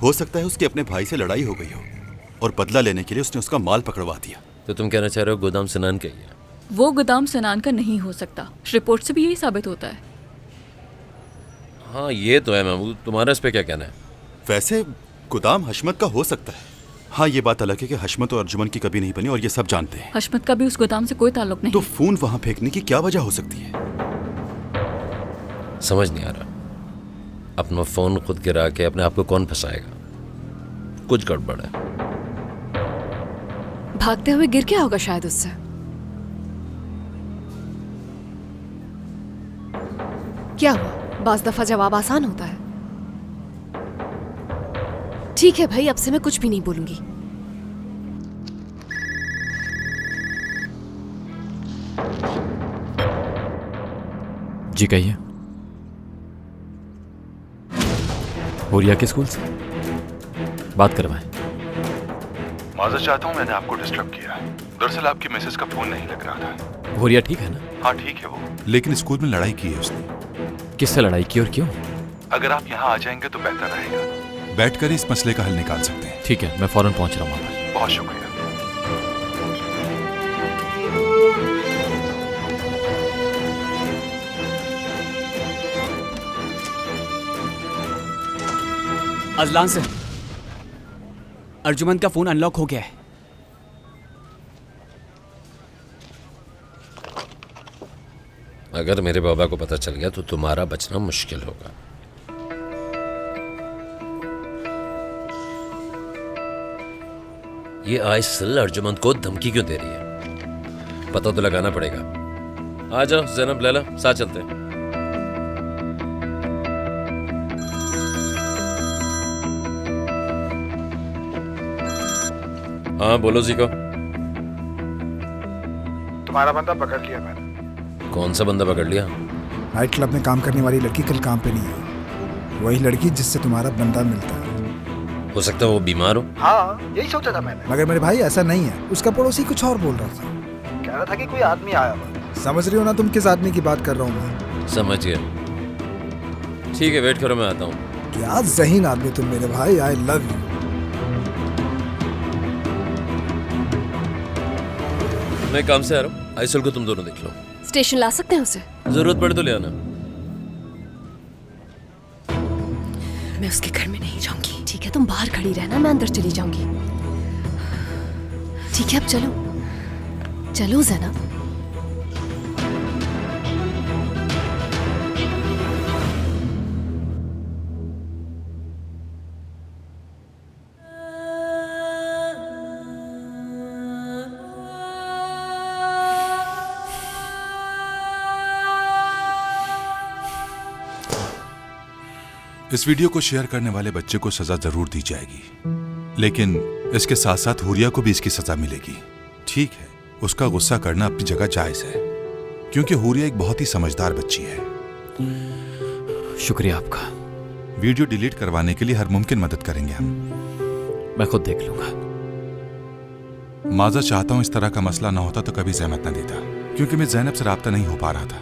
हो सकता है उसके अपने भाई से लड़ाई हो गई हो और बदला लेने के लिए उसने उसका माल पकड़वा दिया। तो तुम कहना चाह रहे हो गोदाम सनान का ही है? वो गोदाम सनान का नहीं हो सकता, रिपोर्ट से भी यही साबित होता है। हाँ ये तो है महमूद, तुम्हारा इस पे क्या कहना है? वैसे गोदाम हशमत का हो सकता है। हाँ ये बात अलग है कि हशमत और अर्जुमन की कभी नहीं बनी और ये सब जानते हैं। हशमत का भी उस गोदाम से कोई ताल्लुक नहीं। तो फोन वहां फेंकने की क्या वजह हो सकती है? समझ नहीं आ रहा, अपना फोन खुद गिरा के अपने आप को कौन फंसाएगा? कुछ गड़बड़ है। भागते हुए गिर गया होगा शायद उससे। क्या हुआ? बाज़ दफा जवाब आसान होता है। ठीक है भाई, अब से मैं कुछ भी नहीं बोलूंगी। जी कहिए। हुरिया के स्कूल से बात करवाएं। माजर चाहता हूँ मैंने आपको डिस्टर्ब किया। दरअसल आपकी मिसेस का फोन नहीं लग रहा था। हुरिया ठीक है ना? हाँ ठीक है वो, लेकिन स्कूल में लड़ाई की है उसने। किससे लड़ाई की और क्यों? अगर आप यहाँ आ जाएंगे तो बेहतर रहेगा। बैठकर इस मसले का हल निकाल सकते हैं। ठीक है, मैं फौरन पहुंच रहा हूँ वहां पर। बहुत शुक्रिया। अजलान से अर्जुमन का फोन अनलॉक हो गया है। अगर मेरे बाबा को पता चल गया तो तुम्हारा बचना मुश्किल होगा। ये आइसिल अर्जुमन को धमकी क्यों दे रही है? पता तो लगाना पड़ेगा। आ जाओ ज़ैनब, लैला, साथ चलते हैं। हाँ बोलो जीको। तुम्हारा बंदा पकड़ लिया मैंने। कौन सा बंदा पकड़ लिया? नाइट क्लब में काम करने वाली लड़की कल काम पे नहीं है। वही लड़की जिससे तुम्हारा बंदा मिलता है। हो सकता है वो बीमार हो। हाँ यही सोचा था मैंने, मगर मेरे भाई ऐसा नहीं है। उसका पड़ोसी कुछ और बोल रहा था। कह रहा था कि कोई आदमी आया हुआ। समझ रही हो ना तुम किस आदमी की बात कर रहा हूँ मैं? समझ गया। ठीक है वेट करो, मैं आता हूँ। क्या ज़हीन आदमी तुम मेरे भाई, आई लव यू। मैं काम से आ रहा हूँ, आइसल को तुम दोनों देख लो। स्टेशन ला सकते हैं उसे? जरूरत पड़े तो ले आना। मैं उसके घर में नहीं जाऊंगी। ठीक है तुम बाहर खड़ी रहना, मैं अंदर चली जाऊंगी। ठीक है अब चलो चलो ज़ैनब। इस वीडियो को शेयर करने वाले बच्चे को सजा जरूर दी जाएगी, लेकिन इसके साथ साथ हुरिया को भी इसकी सजा मिलेगी। ठीक है, उसका गुस्सा करना अपनी जगह जायज है, क्योंकि हुरिया एक बहुत ही समझदार बच्ची है। शुक्रिया आपका। वीडियो डिलीट करवाने के लिए हर मुमकिन मदद करेंगे हम। मैं खुद देख लूंगा। माजा चाहता हूं इस तरह का मसला ना होता तो कभी ज़हमत ना देता, क्योंकि मैं ज़ैनब से राब्ता नहीं हो पा रहा था।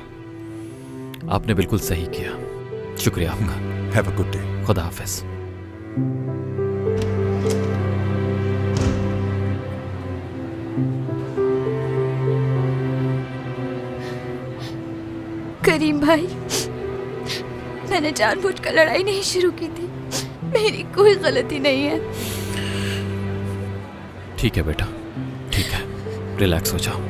आपने बिल्कुल सही किया, शुक्रिया आपका। Have a good day. खुदा हाफिज। करीम भाई, मैंने जानबूझकर लड़ाई नहीं शुरू की थी। मेरी कोई गलती नहीं है। ठीक है बेटा, ठीक है, रिलैक्स हो जाओ।